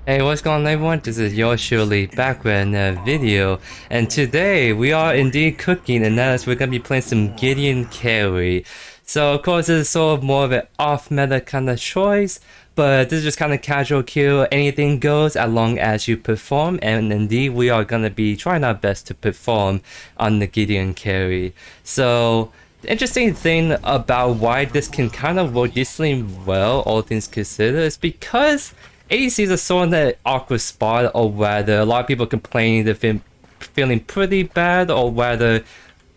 Hey, what's going on everyone? This is JoeYoursTruly back with another video, and today we are indeed cooking, and that is we're gonna be playing some Gideon carry. So of course this is sort of more of an off-meta kind of choice, but this is just kind of casual kill, anything goes as long as you perform, and indeed we are gonna be trying our best to perform on the Gideon carry. So the interesting thing about why this can kind of work decently well, all things considered, is because ADC is a sort of that awkward spot, or whether a lot of people complaining they're feeling pretty bad, or whether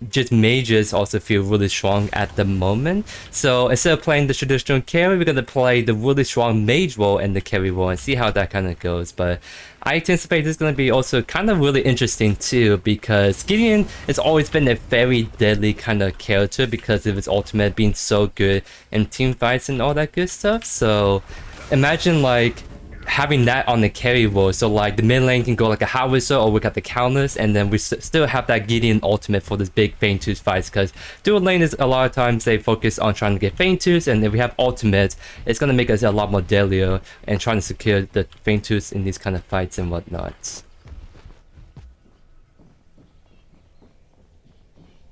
just mages also feel really strong at the moment. So instead of playing the traditional carry, we're gonna play the really strong mage role and the carry role and see how that kind of goes. But I anticipate this is gonna be also kind of really interesting too, because Gideon has always been a very deadly kind of character because of his ultimate being so good in team fights and all that good stuff. So imagine like having that on the carry role, so like the mid lane can go like a howitzer, or we got the counters, and then we still have that Gideon ultimate for this big Feint Tooth fights, because dual lane is a lot of times they focus on trying to get Feint Tooth, and if we have ultimate, it's gonna make us a lot more deadlier and trying to secure the Feint Tooth in these kind of fights and whatnot.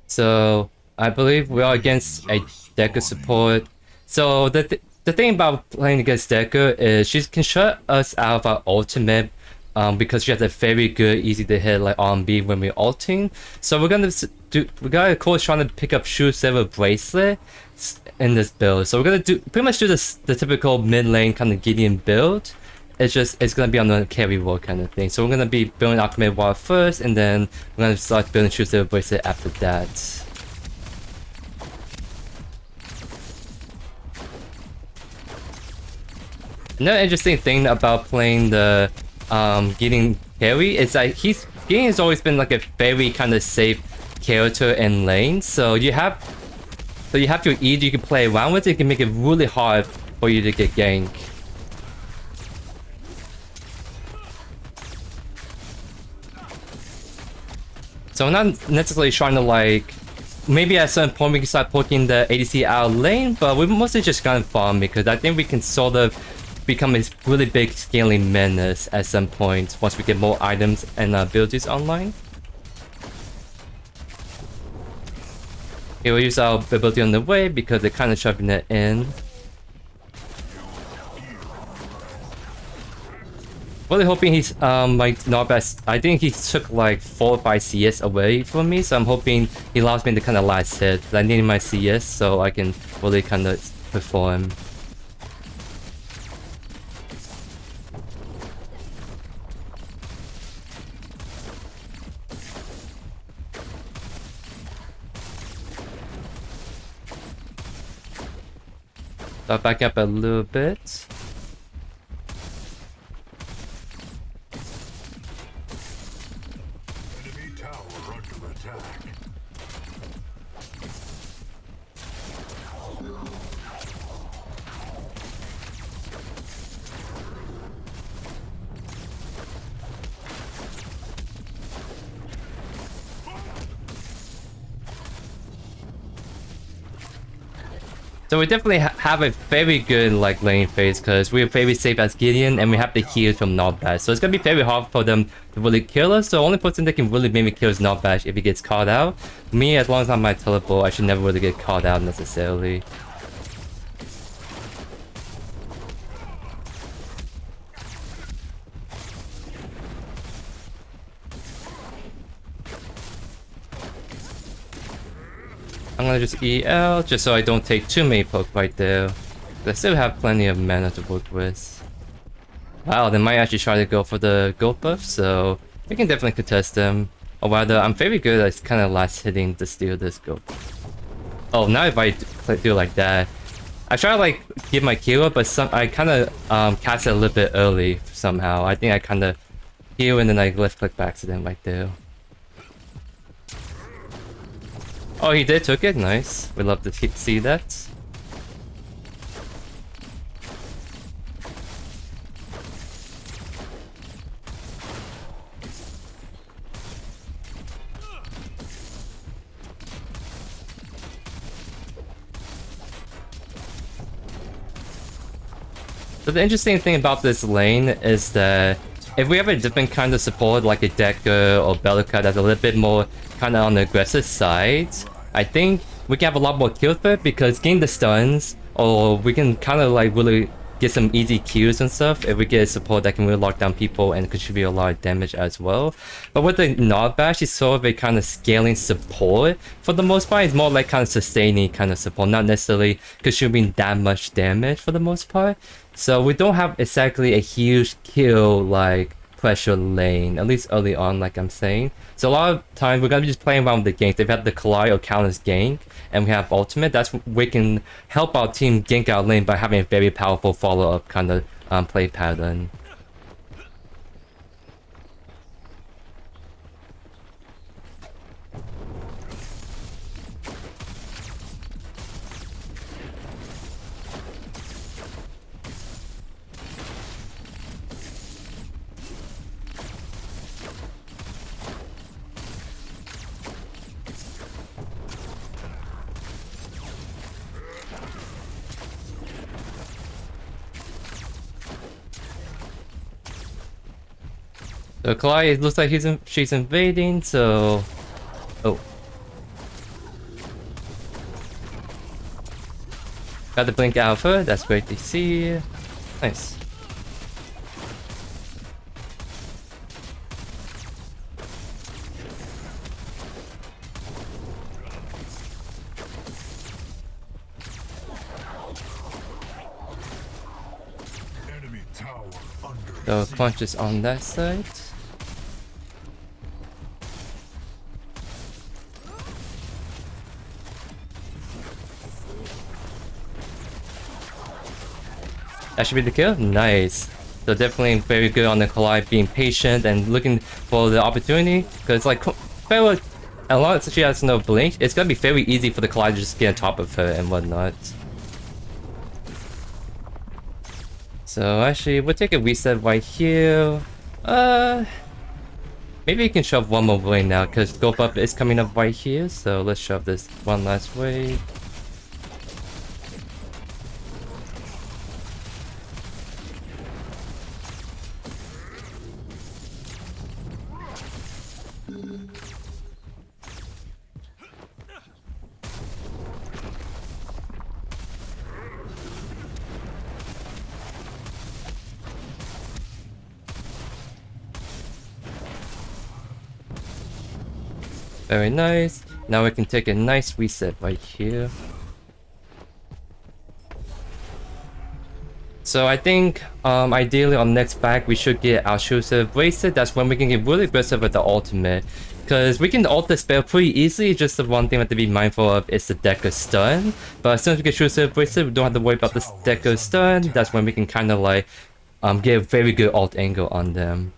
So I believe we are against a Decker support. So the thing about playing against Decker is she can shut us out of our ultimate, because she has a very good, easy to hit like R&B when we're ulting. So we gotta of course trying to pick up Truesilver Bracelet in this build. So we're gonna pretty much do the typical mid lane kind of Gideon build. It's gonna be on the carry role kind of thing. So we're gonna be building Alchemy Wall first, and then we're gonna start building Truesilver Bracelet after that. Another interesting thing about playing the Gideon carry is that Gideon has always been like a very kind of safe character in lane. So you have your E you can play around with. It can make it really hard for you to get gank. So I'm not necessarily trying to like, maybe at some point we can start poking the ADC out of lane, but we're mostly just gonna farm because I think we can sort of become a really big scaling menace at some point once we get more items and abilities online. Okay, we'll use our ability on the way because they're kind of shoving it in. Really hoping he's like not best. I think he took like 4 or 5 CS away from me, so I'm hoping he allows me to kind of last hit. I need my CS so I can really kind of perform. So I'll back up a little bit. Enemy tower under attack. So we definitely have a very good like lane phase because we're very safe as Gideon and we have the heals from Notbash. So it's gonna be very hard for them to really kill us. So the only person that can really maybe kill is Notbash if he gets caught out. Me, as long as I'm my teleport, I should never really get caught out necessarily. I'm gonna just EL just so I don't take too many poke right there. I still have plenty of mana to work with. Wow, they might actually try to go for the gold buff, so we can definitely contest them. Or rather, I'm very good at kind of last hitting to steal this gold. Oh, now if I do like that, I try to like give my Q up, but I kind of cast it a little bit early somehow. I think I kind of heal and then I left click by accident right there. Oh, he did took it. Nice. We love to see that. So the interesting thing about this lane is that if we have a different kind of support like a Decker or Bellica that's a little bit more kind of on the aggressive side, I think we can have a lot more kills for it because getting the stuns, or we can kind of like really get some easy kills and stuff if we get a support that can really lock down people and contribute a lot of damage as well. But with the knockback, it's sort of a kind of scaling support. For the most part, it's more like kind of sustaining kind of support, not necessarily contributing that much damage for the most part. So we don't have exactly a huge kill like pressure lane, at least early on, like I'm saying. So a lot of times we're gonna be just playing around with the ganks. If we have the collide or counter's gank and we have ultimate, that's we can help our team gank our lane by having a very powerful follow-up kind of play pattern. So Collide, it looks like she's invading, so... Oh. Got the Blink Alpha, that's great to see. Nice. Enemy tower under So siege. Crunch is on that side. That should be the kill. Nice. So definitely very good on the Collide, being patient and looking for the opportunity. Because like, as long as she has no blink, it's gonna be very easy for the Collide to just get on top of her and whatnot. So actually, we'll take a reset right here. Maybe we can shove one more wave now because scope up is coming up right here. So let's shove this one last wave. Very nice. Now we can take a nice reset right here. So I think ideally on next back we should get our Truesilver Bracelet. That's when we can get really aggressive with the ultimate. Because we can ult the spell pretty easily, just the one thing we have to be mindful of is the Decker stun. But as soon as we get Truesilver Bracelet, we don't have to worry about this Decker stun. That's when we can kind of like get a very good ult angle on them.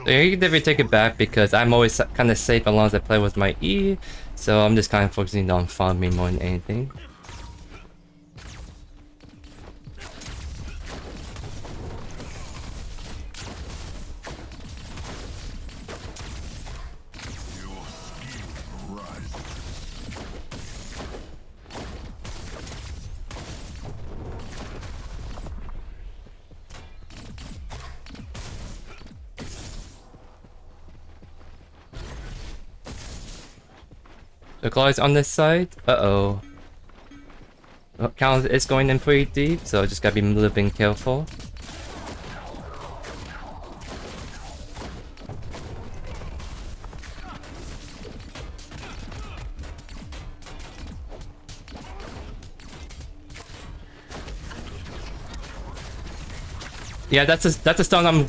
So you can definitely take it back because I'm always kind of safe as long as I play with my E. So I'm just kind of focusing on farming more than anything. The claw is on this side. Uh-oh. Count is going in pretty deep, so just gotta be a little bit careful. Yeah, that's a stun I'm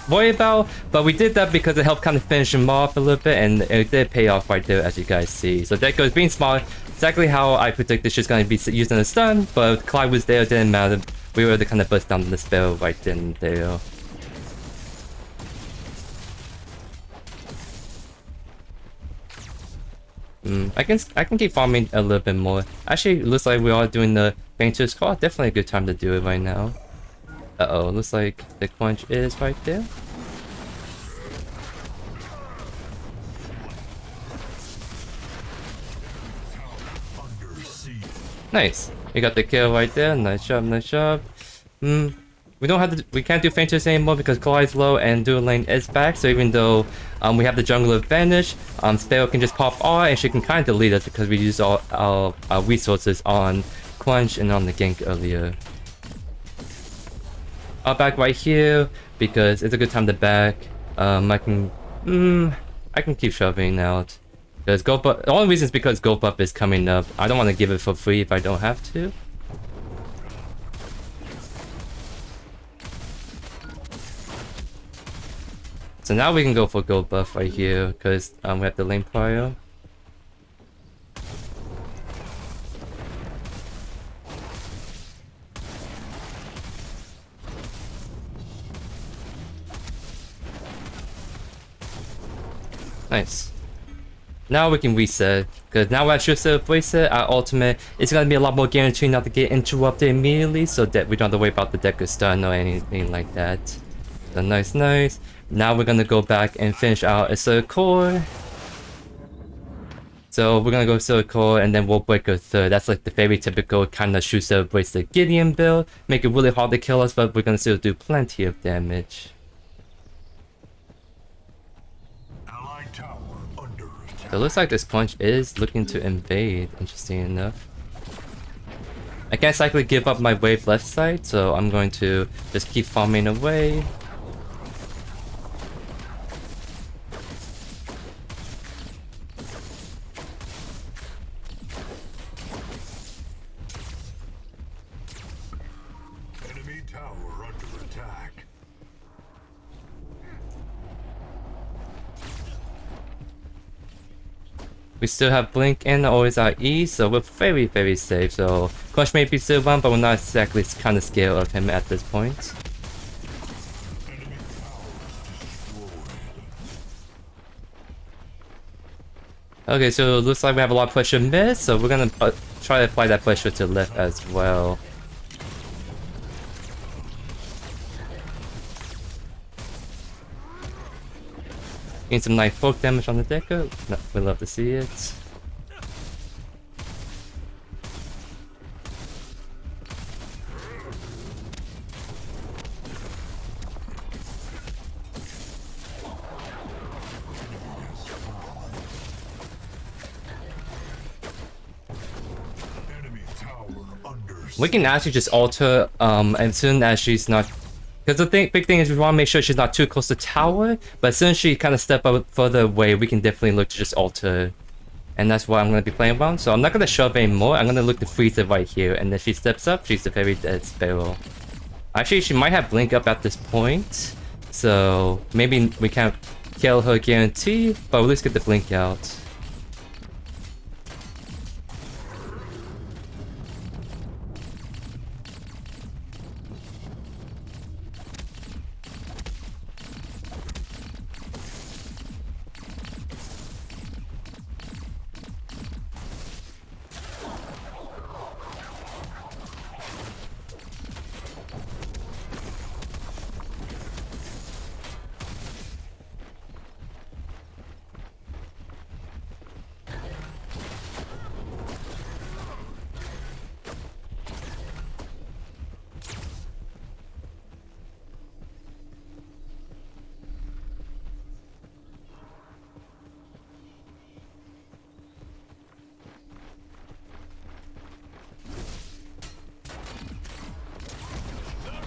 worried about, but we did that because it helped kind of finish him off a little bit, and it did pay off right there, as you guys see. So that goes being smart, exactly how I predicted she's going to be using the stun, but Clyde was there, didn't matter. We were able to kind of burst down the spell right then and there. I can keep farming a little bit more. Actually, it looks like we are doing the Painter's Call. Definitely a good time to do it right now. Uh-oh, looks like the quench is right there. Nice. We got the kill right there. Nice job, nice job. We don't have to. We can't do Fainters anymore because Clyde's low and Dual Lane is back. So even though we have the jungle advantage, Sparrow can just pop R and she can kind of delete us because we used all our resources on Quench and on the gank earlier. I'll back right here because it's a good time to back. I can keep shoving out. Because gold buff, the only reason is because gold buff is coming up. I don't want to give it for free if I don't have to. So now we can go for gold buff right here because we have the lane prior. Nice. Now we can reset, because now at Truesilver Bracelet, our ultimate, it's going to be a lot more guaranteed not to get interrupted immediately, so that we don't have to worry about the deck of stun or anything like that. So nice, nice. Now we're going to go back and finish our Azure Core. So we're going to go Azure Core and then we'll break a third. That's like the very typical kind of Truesilver Bracelet Gideon build. Make it really hard to kill us, but we're going to still do plenty of damage. So it looks like this punch is looking to invade, interesting enough. I can't cyclically give up my wave left side, so I'm going to just keep farming away. Enemy tower under attack. We still have Blink and always our E, so we're very, very safe. So Crush may be still one, but we're not exactly kind of scared of him at this point. Okay, so it looks like we have a lot of pressure mid, so we're gonna try to apply that pressure to left as well. Getting some nice poke damage on the Deco. No, we'd love to see it. We can actually just alter as soon as she's not. Because the big thing is we want to make sure she's not too close to tower, but as soon as she kind of step up further away, we can definitely look to just alter. And that's what I'm going to be playing around. So I'm not going to shove anymore, I'm going to look to freeze it right here, and if she steps up, she's a very dead Sparrow. Actually, she might have Blink up at this point, so maybe we can't kill her guarantee, but at least get the Blink out.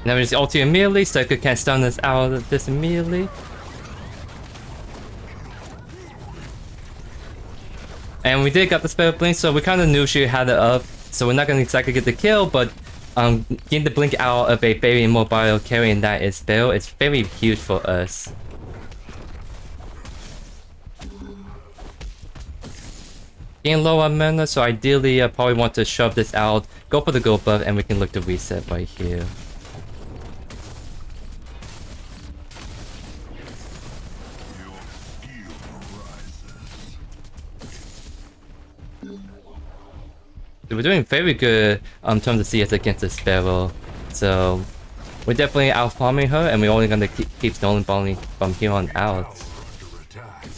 Now we just ulti immediately, Scepter can't stun us out of this immediately. And we did get the spell blink, so we kind of knew she had it up, so we're not going to exactly get the kill, but getting the blink out of a very immobile carry and that is spell is very huge for us. Getting low on mana, so ideally I probably want to shove this out, go for the gold buff, and we can look to reset right here. So we're doing very good in terms of CS against the Sparrow. So we're definitely out farming her, and we're only gonna keep stolen balling from here on out. Under attack.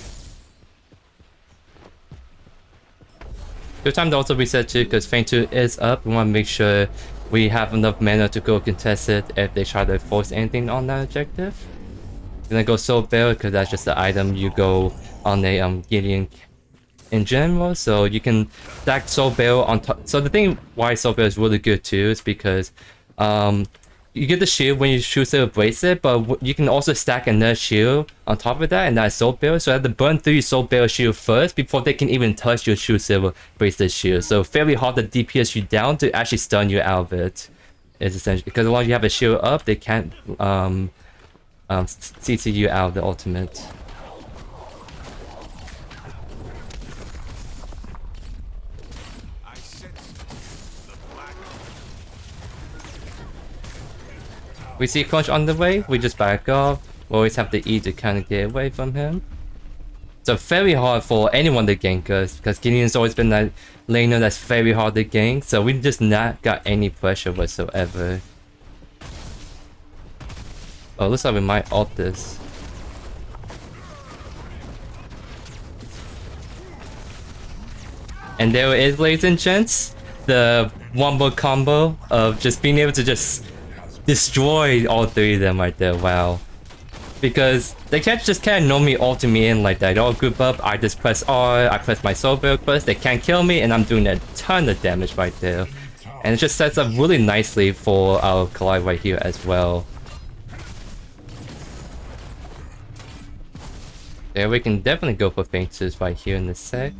Good time to also reset too, because Feint 2 is up. We want to make sure we have enough mana to go contest it if they try to force anything on that objective. We're gonna go Soulbearer because that's just the item you go on a Gideon in general. So you can stack Soulbearer on top. So the thing why Soulbearer is really good too is because you get the shield when you Truesilver Bracelet, but you can also stack another shield on top of that, and that's Soulbearer. So you have to burn through your Soulbearer shield first before they can even touch your Truesilver Bracelet shield. So fairly hard to DPS you down to actually stun you out of it. Is essentially because once you have a shield up, they can't CC you out of the ultimate. We see Crunch on the way, we just back off. We always have the E to kind of get away from him. So very hard for anyone to gank us, because Gideon's always been that laner that's very hard to gank, so we just not got any pressure whatsoever. Oh, looks like we might ult this. And there it is, ladies and gents. The wombo combo of just being able to just destroy all three of them right there. Wow. Because they can't just normally ulti me in like that. They all group up, I just press R, I press my Soulbearer quest, they can't kill me, and I'm doing a ton of damage right there. And it just sets up really nicely for our collide right here as well. There, we can definitely go for Feints right here in a sec.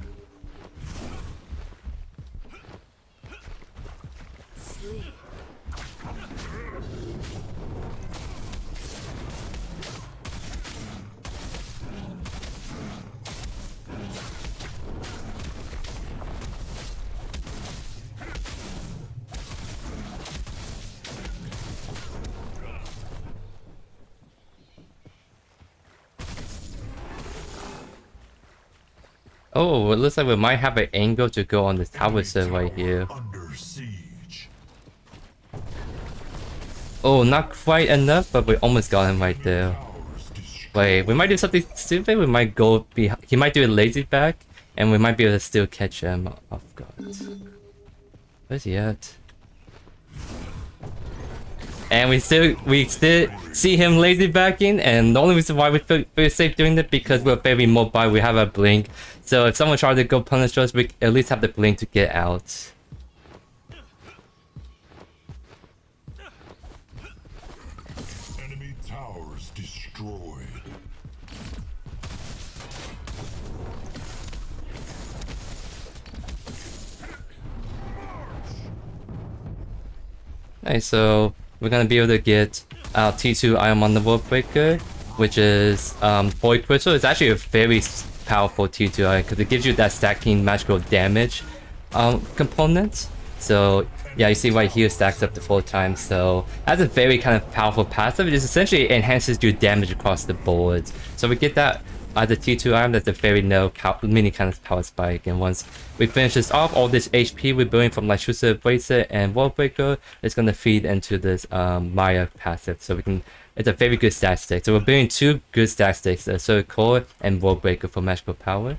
Oh, it looks like we might have an angle to go on this tower set right here. Under siege. Oh, not quite enough, but we almost got him right there. Wait, we might do something stupid. We might go he might do a lazy back, and we might be able to still catch him off guard. Where's he at? And we still see him lazy backing, and the only reason why we feel safe doing that because we're very mobile. We have a blink, so if someone tries to go punish us, we at least have the blink to get out. Enemy towers destroyed. Nice, so we're gonna be able to get our T2 item on the World Breaker, which is Void Crystal. It's actually a very powerful T2 item because it gives you that stacking magical damage component. So yeah, you see right here stacks up to 4 times. So that's a very kind of powerful passive. It just essentially enhances your damage across the board. So we get that as a T2 item. That's a very low mini kind of power spike. And once we finish this off, all this HP we're building from like Truesilver Bracelet and World Breaker is going to feed into this Maya passive. So we can, it's a very good stat stick. So we're building 2 good stat sticks, Azure Core and World Breaker for magical power.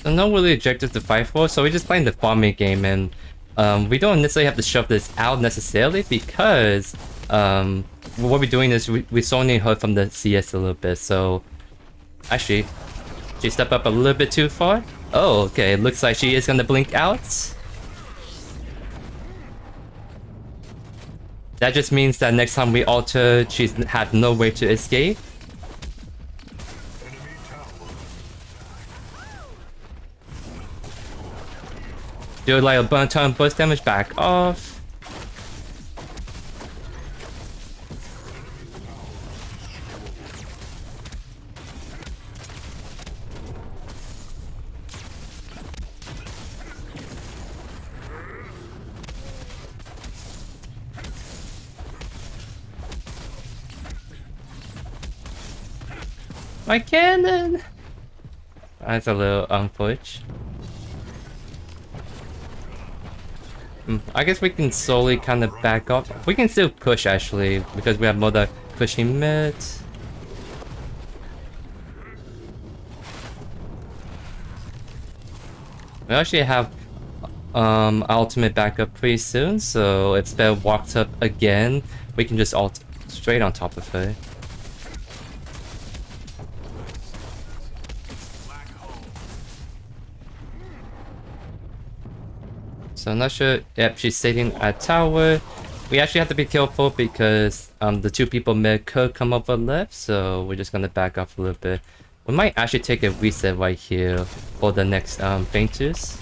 So no really objectives to fight for, so we're just playing the farming game, and we don't necessarily have to shove this out necessarily because what we're doing is we're soloing her from the CS a little bit. So actually, she stepped up a little bit too far. Oh, okay. It looks like she is gonna blink out. That just means that next time we alter, she's have no way to escape. Do like a burn turn burst damage, back off. My cannon! That's a little unfortunate. I guess we can slowly kind of back up. We can still push actually, because we have more than pushing mid. We actually have ultimate backup pretty soon, so if Spell walks up again, we can just ult straight on top of her. So I'm not sure. Yep, she's sitting at tower. We actually have to be careful because the two people mid could come over left, so we're just gonna back off a little bit. We might actually take a reset right here for the next Fainters.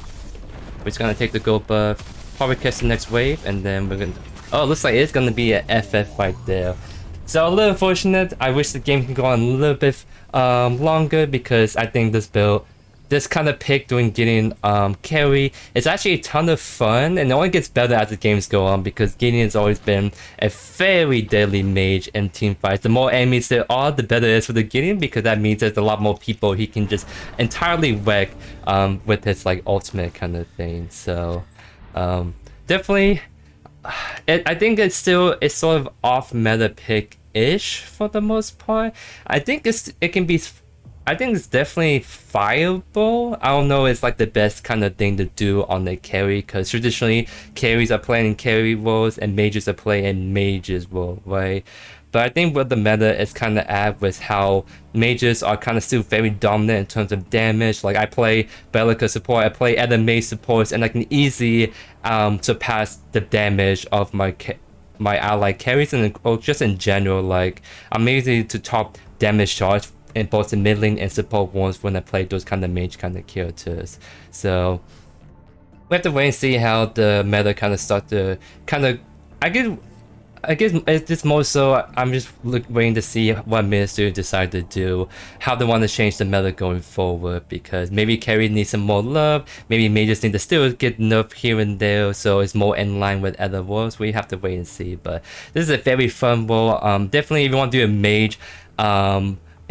We're just gonna take the gold buff, probably catch the next wave, and then we're gonna. Oh, it looks like it's gonna be an FF right there. So a little unfortunate. I wish the game could go on a little bit longer because I think this kind of pick doing Gideon carry is actually a ton of fun, and it only gets better as the games go on because Gideon has always been a very deadly mage in team fights. The more enemies there are, the better it is for the Gideon because that means there's a lot more people he can just entirely wreck with his like ultimate kind of thing. So definitely, I think it's sort of off meta pick-ish for the most part. I think it can be. I think it's definitely viable. I don't know, it's like the best kind of thing to do on the carry because traditionally carries are playing in carry roles and mages are playing in mages role, right? But I think what the meta is kind of at with how mages are kind of still very dominant in terms of damage. Like I play Bellica support, I play other mage supports, and I can easily surpass the damage of my ally carries, and or just in general, like I'm easy to top damage charge in both the mid lane and support ones when I play those kind of mage kind of characters. So we have to wait and see how the meta kind of start to kind of. I guess it's just more so I'm just waiting to see what Minister decide to do, how they want to change the meta going forward, because maybe carry needs some more love, maybe mages need to still get nerfed here and there, so it's more in line with other roles. We have to wait and see, but this is a very fun role. Definitely if you want to do a mage,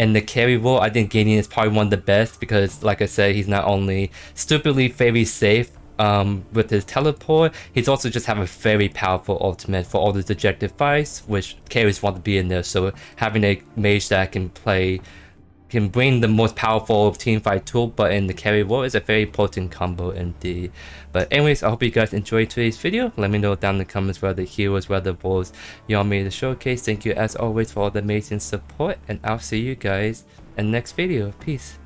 and the carry role, I think Gideon is probably one of the best because, like I said, he's not only stupidly very safe with his teleport, he's also just have a very powerful ultimate for all those objective fights, which carries want to be in there. So having a mage that can bring the most powerful team fight tool, but in the carry role is a very potent combo indeed. But anyways, I hope you guys enjoyed today's video. Let me know down in the comments where the heroes, where the roles you want me to showcase. Thank you as always for all the amazing support, and I'll see you guys in the next video. Peace.